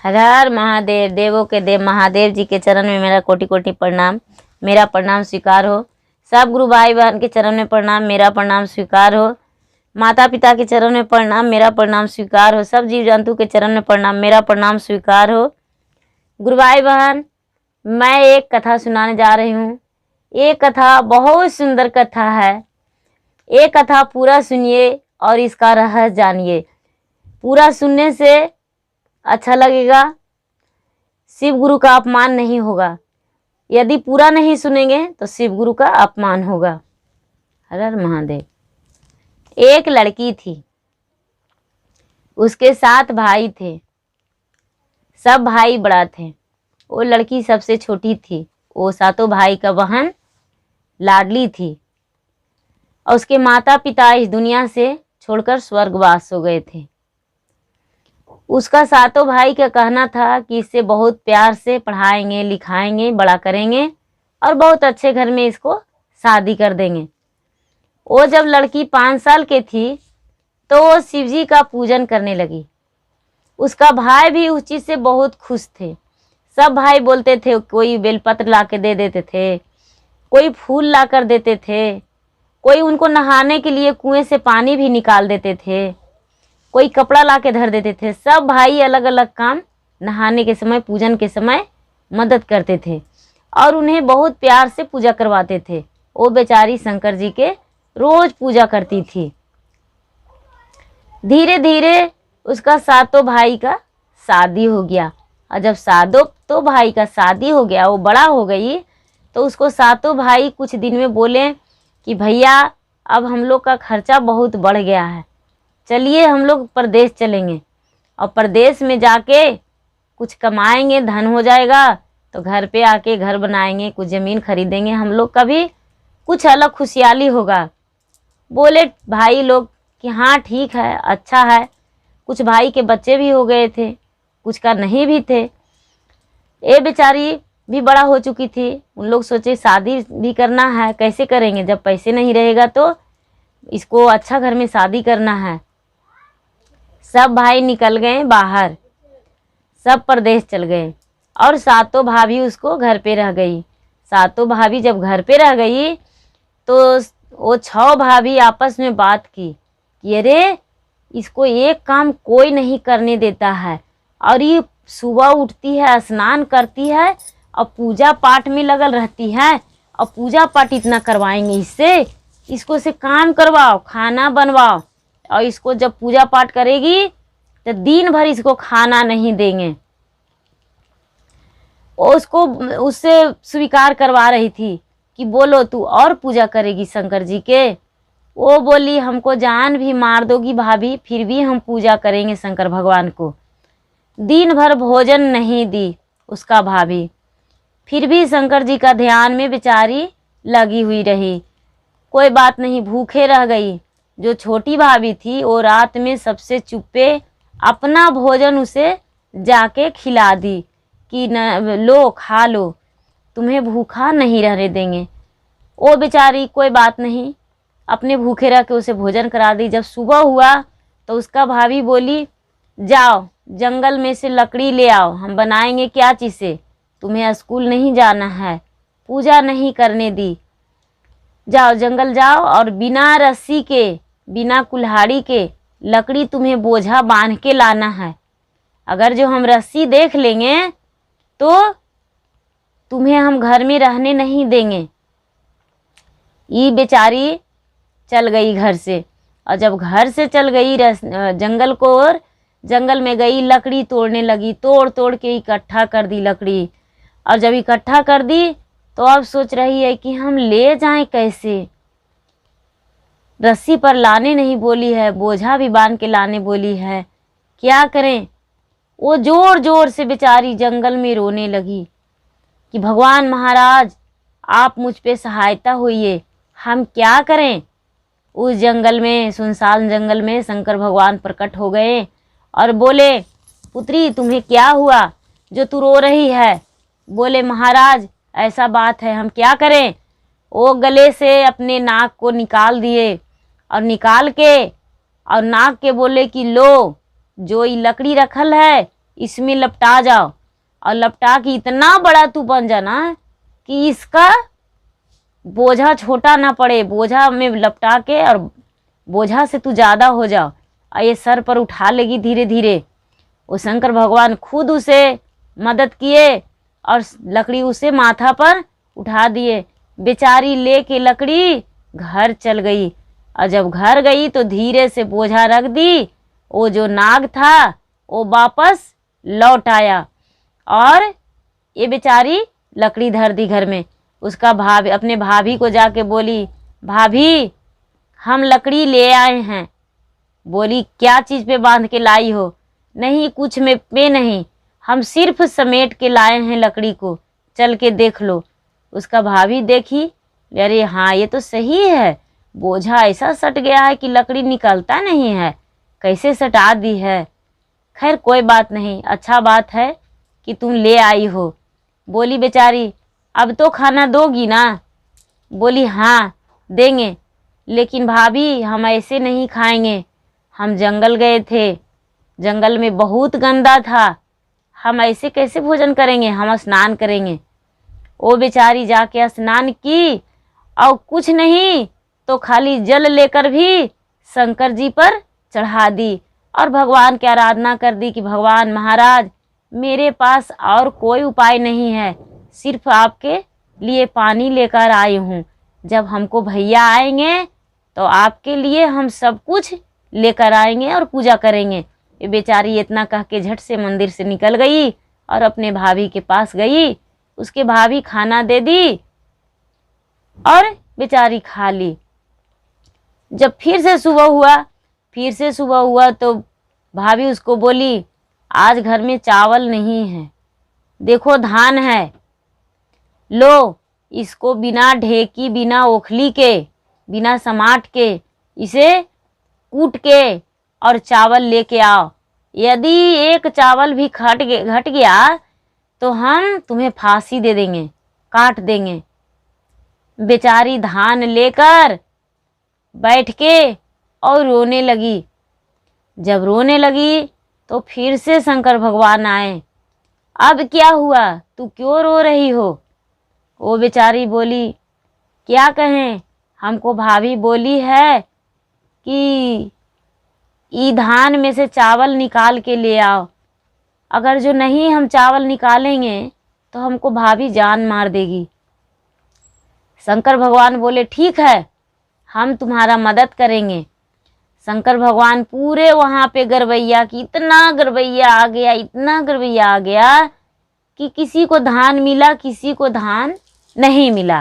हर हर महादेव। देवों के देव महादेव जी के चरण में मेरा कोटि कोटि प्रणाम। मेरा प्रणाम स्वीकार हो। सब गुरु भाई बहन के चरण में प्रणाम, मेरा प्रणाम स्वीकार हो। माता पिता के चरण में प्रणाम, मेरा प्रणाम स्वीकार हो। सब जीव जंतु के चरण में प्रणाम, मेरा प्रणाम स्वीकार हो। गुरु भाई बहन, मैं एक कथा सुनाने जा रही हूँ। ये कथा बहुत सुंदर कथा है। ये कथा पूरा सुनिए और इसका रहस्य जानिए। पूरा सुनने से अच्छा लगेगा, शिव गुरु का अपमान नहीं होगा। यदि पूरा नहीं सुनेंगे तो शिव गुरु का अपमान होगा। हर हर महादेव। एक लड़की थी, उसके 7 भाई थे। सब भाई बड़ा थे, वो लड़की सबसे छोटी थी। वो 7 भाई का बहन लाडली थी और उसके माता पिता इस दुनिया से छोड़कर स्वर्गवास हो गए थे। उसका 7 भाई का कहना था कि इसे बहुत प्यार से पढ़ाएंगे, लिखाएंगे, बड़ा करेंगे और बहुत अच्छे घर में इसको शादी कर देंगे। वो जब लड़की 5 साल की थी तो वो शिव जी का पूजन करने लगी। उसका भाई भी उस चीज़ से बहुत खुश थे। सब भाई बोलते थे, कोई बेलपत्र ला के दे देते थे, कोई फूल ला कर देते थे, कोई उनको नहाने के लिए कुएं से पानी भी निकाल देते थे, कोई कपड़ा ला के धर देते थे। सब भाई अलग अलग काम नहाने के समय, पूजन के समय मदद करते थे और उन्हें बहुत प्यार से पूजा करवाते थे। वो बेचारी शंकर जी के रोज पूजा करती थी। धीरे धीरे उसका 7 भाई का शादी हो गया और जब 7 भाई का शादी हो गया, वो बड़ा हो गई, तो उसको 7 भाई कुछ दिन में बोले कि भैया अब हम लोग का खर्चा बहुत बढ़ गया है, चलिए हम लोग परदेश चलेंगे और परदेश में जाके कुछ कमाएंगे, धन हो जाएगा तो घर पे आके घर बनाएंगे, कुछ ज़मीन खरीदेंगे, हम लोग का भी कुछ अलग खुशहाली होगा। बोले भाई लोग कि हाँ ठीक है, अच्छा है। कुछ भाई के बच्चे भी हो गए थे, कुछ का नहीं भी थे। ये बेचारी भी बड़ा हो चुकी थी। उन लोग सोचे शादी भी करना है, कैसे करेंगे जब पैसे नहीं रहेगा, तो इसको अच्छा घर में शादी करना है। सब भाई निकल गए बाहर, सब परदेश चल गए और 7 भाभी उसको घर पे रह गई। 7 भाभी जब घर पे रह गई तो वो 6 भाभी आपस में बात की कि अरे इसको एक काम कोई नहीं करने देता है और ये सुबह उठती है, स्नान करती है और पूजा पाठ में लगल रहती है और पूजा पाठ इतना करवाएंगे इससे, इसको से काम करवाओ, खाना बनवाओ और इसको जब पूजा पाठ करेगी तो दिन भर इसको खाना नहीं देंगे। उसको उससे स्वीकार करवा रही थी कि बोलो तू और पूजा करेगी शंकर जी के। वो बोली हमको जान भी मार दोगी भाभी, फिर भी हम पूजा करेंगे शंकर भगवान को। दिन भर भोजन नहीं दी उसका भाभी, फिर भी शंकर जी का ध्यान में बेचारी लगी हुई रही। कोई बात नहीं, भूखे रह गई। जो छोटी भाभी थी वो रात में सबसे चुप्पे अपना भोजन उसे जाके खिला दी कि न लो खा लो, तुम्हें भूखा नहीं रहने देंगे। वो बेचारी कोई बात नहीं, अपने भूखे रह के उसे भोजन करा दी। जब सुबह हुआ तो उसका भाभी बोली जाओ जंगल में से लकड़ी ले आओ, हम बनाएंगे क्या चीज़ से, तुम्हें स्कूल नहीं जाना है, पूजा नहीं करने दी, जाओ जंगल जाओ और बिना रस्सी के, बिना कुल्हाड़ी के लकड़ी तुम्हें बोझा बांध के लाना है। अगर जो हम रस्सी देख लेंगे तो तुम्हें हम घर में रहने नहीं देंगे। ये बेचारी चल गई घर से और जब घर से चल गई जंगल को, और जंगल में गई, लकड़ी तोड़ने लगी, तोड़ तोड़ के इकट्ठा कर दी लकड़ी। और जब इकट्ठा कर दी तो अब सोच रही है कि हम ले जाएं कैसे, रस्सी पर लाने नहीं बोली है, बोझा भी बांध के लाने बोली है, क्या करें। वो जोर जोर से बेचारी जंगल में रोने लगी कि भगवान महाराज आप मुझ पे सहायता होइए, हम क्या करें। उस जंगल में, सुनसान जंगल में शंकर भगवान प्रकट हो गए और बोले पुत्री तुम्हें क्या हुआ जो तू रो रही है। बोले महाराज ऐसा बात है, हम क्या करें। वो गले से अपने नाक को निकाल दिए और निकाल के और नाक के बोले कि लो जो ये लकड़ी रखल है इसमें लपटा जाओ और लपटा के इतना बड़ा तू बन जाना कि इसका बोझा छोटा ना पड़े, बोझा में लपटा के और बोझा से तू ज़्यादा हो जाओ और ये सर पर उठा लेगी धीरे धीरे। वो शंकर भगवान खुद उसे मदद किए और लकड़ी उसे माथा पर उठा दिए। बेचारी लेके लकड़ी घर चल गई और जब घर गई तो धीरे से बोझा रख दी। वो जो नाग था वो वापस लौट आया और ये बेचारी लकड़ी धर दी घर में। उसका भाभी अपने भाभी को जाके बोली, भाभी हम लकड़ी ले आए हैं। बोली क्या चीज़ पे बांध के लाई हो? नहीं कुछ में पे नहीं, हम सिर्फ समेट के लाए हैं लकड़ी को, चल के देख लो। उसका भाभी देखी, अरे हाँ ये तो सही है, बोझा ऐसा सट गया है कि लकड़ी निकलता नहीं है, कैसे सटा दी है। खैर कोई बात नहीं, अच्छा बात है कि तुम ले आई हो। बोली बेचारी अब तो खाना दोगी ना? बोली हाँ देंगे, लेकिन भाभी हम ऐसे नहीं खाएंगे, हम जंगल गए थे, जंगल में बहुत गंदा था, हम ऐसे कैसे भोजन करेंगे, हम स्नान करेंगे। वो बेचारी जाके स्नान की और कुछ नहीं तो खाली जल लेकर भी शंकर जी पर चढ़ा दी और भगवान की आराधना कर दी कि भगवान महाराज मेरे पास और कोई उपाय नहीं है, सिर्फ आपके लिए पानी लेकर आई हूँ। जब हमको भैया आएंगे तो आपके लिए हम सब कुछ लेकर आएंगे और पूजा करेंगे। ये बेचारी इतना कह के झट से मंदिर से निकल गई और अपने भाभी के पास गई। उसके भाभी खाना दे दी और बेचारी खा ली। जब फिर से सुबह हुआ तो भाभी उसको बोली आज घर में चावल नहीं है, देखो धान है, लो इसको बिना ढेकी बिना ओखली के बिना समाट के इसे कूट के और चावल लेके आओ। यदि एक चावल भी घट गया तो हम तुम्हें फांसी दे देंगे, काट देंगे। बेचारी धान लेकर बैठ के और रोने लगी। जब रोने लगी तो फिर से शंकर भगवान आए। अब क्या हुआ, तू क्यों रो रही हो? वो बेचारी बोली क्या कहें, हमको भाभी बोली है कि ई धान में से चावल निकाल के ले आओ, अगर जो नहीं हम चावल निकालेंगे तो हमको भाभी जान मार देगी। शंकर भगवान बोले ठीक है, हम तुम्हारा मदद करेंगे। शंकर भगवान पूरे वहाँ पे गरबैया की इतना गरबैया आ गया, इतना गरबैया आ गया कि किसी को धान मिला, किसी को धान नहीं मिला।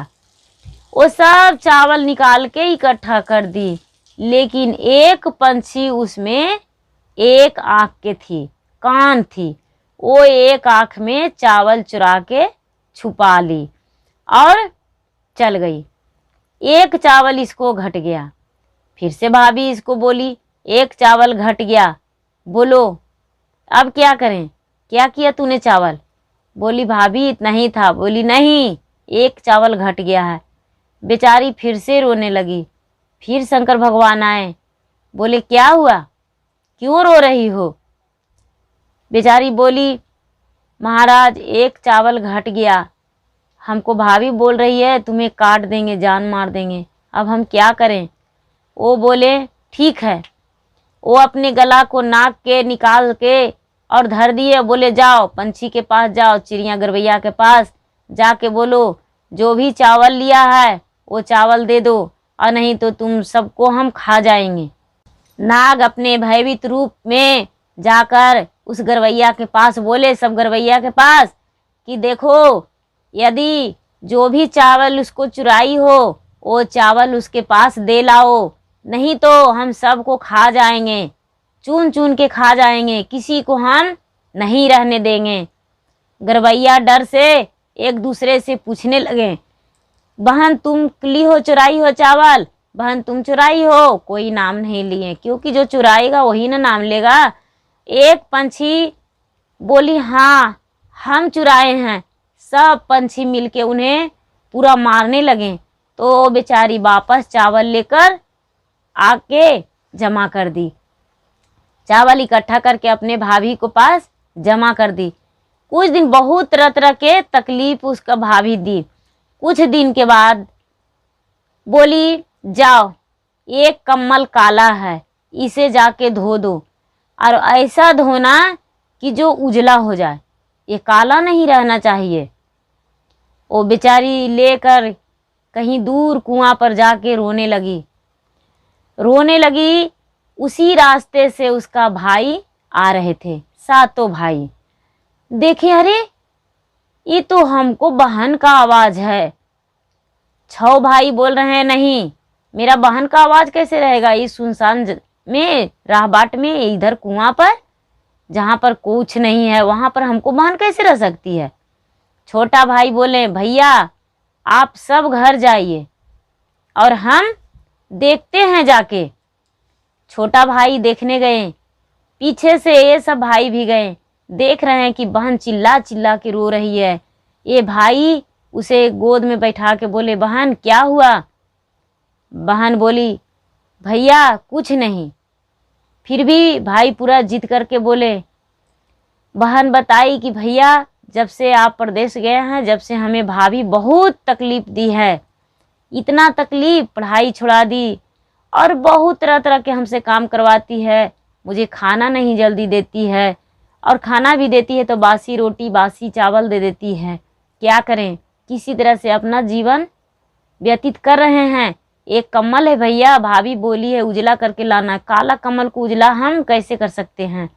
वो सब चावल निकाल के इकट्ठा कर दी, लेकिन एक पंछी उसमें एक आँख के थी, कान थी, वो एक आँख में चावल चुरा के छुपा ली और चल गई। एक चावल इसको घट गया। फिर से भाभी इसको बोली एक चावल घट गया, बोलो अब क्या करें, क्या किया तूने चावल? बोली भाभी इतना ही था। बोली नहीं, एक चावल घट गया है। बेचारी फिर से रोने लगी। फिर शंकर भगवान आए, बोले क्या हुआ, क्यों रो रही हो? बेचारी बोली महाराज एक चावल घट गया, हमको भाभी बोल रही है तुम्हें काट देंगे, जान मार देंगे, अब हम क्या करें? वो बोले ठीक है। वो अपने गला को नाक के निकाल के और धर दिए। बोले जाओ पंछी के पास जाओ, चिड़िया गरबैया के पास जाके बोलो जो भी चावल लिया है वो चावल दे दो, और नहीं तो तुम सबको हम खा जाएंगे। नाग अपने भयभीत रूप में जाकर उस गरबैया के पास बोले, सब गरबैया के पास, कि देखो यदि जो भी चावल उसको चुराई हो वो चावल उसके पास दे लाओ, नहीं तो हम सबको खा जाएंगे, चुन चुन के खा जाएंगे, किसी को हम नहीं रहने देंगे। गरबैया डर से एक दूसरे से पूछने लगे, बहन तुम ली हो, चुराई हो चावल? बहन तुम चुराई हो? कोई नाम नहीं लिए, क्योंकि जो चुराएगा वही ना नाम लेगा। एक पंछी बोली हाँ हम चुराए हैं। सब पंछी मिलके उन्हें पूरा मारने लगे। तो बेचारी वापस चावल लेकर आके जमा कर दी। चावल इकट्ठा करके अपने भाभी को पास जमा कर दी। कुछ दिन बहुत तरह तरह के तकलीफ उसका भाभी दी। कुछ दिन के बाद बोली जाओ, एक कम्बल काला है, इसे जाके धो दो, और ऐसा धोना कि जो उजला हो जाए, ये काला नहीं रहना चाहिए। वो बेचारी लेकर कहीं दूर कुआं पर जाके रोने लगी। उसी रास्ते से उसका भाई आ रहे थे, सातों भाई। देखे, अरे ये तो हमको बहन का आवाज है। 6 भाई बोल रहे हैं नहीं, मेरा बहन का आवाज कैसे रहेगा इस सुनसान में, राह बाट में, इधर कुआं पर जहां पर कुछ नहीं है, वहां पर हमको बहन कैसे रह सकती है। छोटा भाई बोले भैया आप सब घर जाइए और हम देखते हैं जाके। छोटा भाई देखने गए, पीछे से ये सब भाई भी गए। देख रहे हैं कि बहन चिल्ला चिल्ला के रो रही है। ये भाई उसे गोद में बैठा के बोले बहन क्या हुआ। बहन बोली भैया कुछ नहीं। फिर भी भाई पूरा जिद करके बोले। बहन बताई कि भैया जब से आप प्रदेश गए हैं, जब से हमें भाभी बहुत तकलीफ दी है, इतना तकलीफ, पढ़ाई छुड़ा दी और बहुत तरह तरह के हमसे काम करवाती है। मुझे खाना नहीं जल्दी देती है, और खाना भी देती है तो बासी रोटी बासी चावल दे देती है। क्या करें, किसी तरह से अपना जीवन व्यतीत कर रहे हैं। एक कम्बल है भैया, भाभी बोली है उजला करके लाना, काला कम्बल को उजला हम कैसे कर सकते हैं।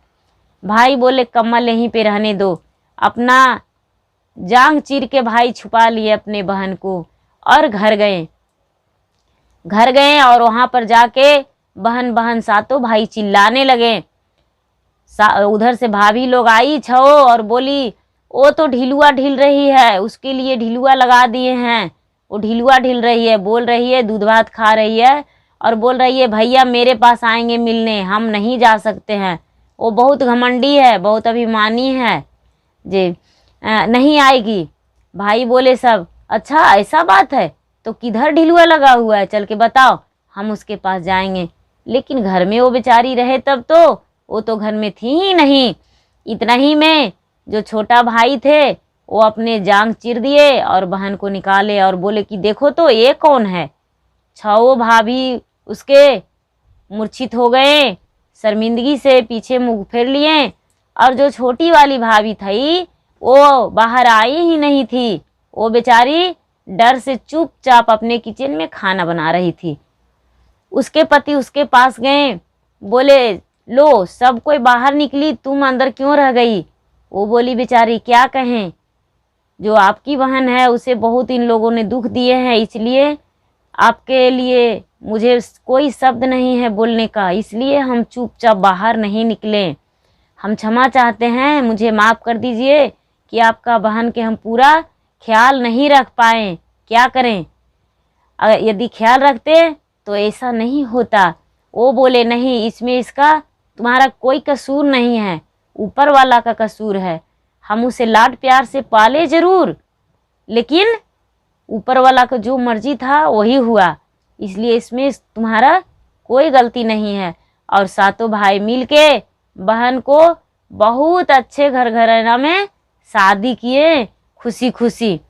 भाई बोले कम्बल यहीं पे रहने दो। अपना जांग चीर के भाई छुपा लिए अपने बहन को और घर गए और वहां पर जाके बहन बहन सातों भाई चिल्लाने लगे। उधर से भाभी लोग आई 6 और बोली वो तो ढिलुआ ढिल रही है, उसके लिए ढिलुआ लगा दिए हैं, वो ढिलुआ ढिल रही है, बोल रही है दूध भात खा रही है और बोल रही है भैया मेरे पास आएंगे मिलने, हम नहीं जा सकते हैं। वो बहुत घमंडी है, बहुत अभिमानी है जी, नहीं आएगी। भाई बोले सब अच्छा ऐसा बात है तो किधर ढिलुआ लगा हुआ है, चल के बताओ, हम उसके पास जाएंगे। लेकिन घर में वो बेचारी रहे तब तो वो तो घर में थी ही नहीं। इतना ही में जो छोटा भाई थे वो अपने जांग चीर दिए और बहन को निकाले और बोले कि देखो तो ये कौन है। 6 भाभी उसके मूर्छित हो गए, शर्मिंदगी से पीछे मुंह फेर लिए, और जो छोटी वाली भाभी थी वो बाहर आई ही नहीं थी। वो बेचारी डर से चुपचाप अपने किचन में खाना बना रही थी। उसके पति उसके पास गए, बोले लो सब कोई बाहर निकली, तुम अंदर क्यों रह गई। वो बोली बेचारी क्या कहें, जो आपकी बहन है उसे बहुत इन लोगों ने दुख दिए हैं, इसलिए आपके लिए मुझे कोई शब्द नहीं है बोलने का, इसलिए हम चुपचाप बाहर नहीं निकले। हम क्षमा चाहते हैं, मुझे माफ़ कर दीजिए कि आपका बहन के हम पूरा ख्याल नहीं रख पाए। क्या करें, अगर यदि ख्याल रखते तो ऐसा नहीं होता। वो बोले नहीं, इसमें इसका तुम्हारा कोई कसूर नहीं है, ऊपर वाला का कसूर है। हम उसे लाड प्यार से पाले जरूर, लेकिन ऊपर वाला का जो मर्जी था वही हुआ, इसलिए इसमें तुम्हारा कोई गलती नहीं है। और सातों भाई मिलके बहन को बहुत अच्छे घराना में शादी किए, खुशी खुशी।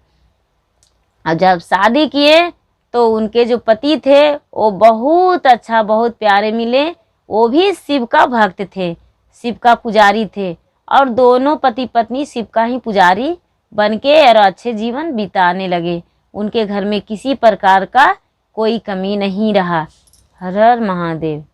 और जब शादी किए तो उनके जो पति थे वो बहुत अच्छा, बहुत प्यारे मिले। वो भी शिव का भक्त थे, शिव का पुजारी थे, और दोनों पति पत्नी शिव का ही पुजारी बनके और अच्छे जीवन बिताने लगे। उनके घर में किसी प्रकार का कोई कमी नहीं रहा। हर हर महादेव।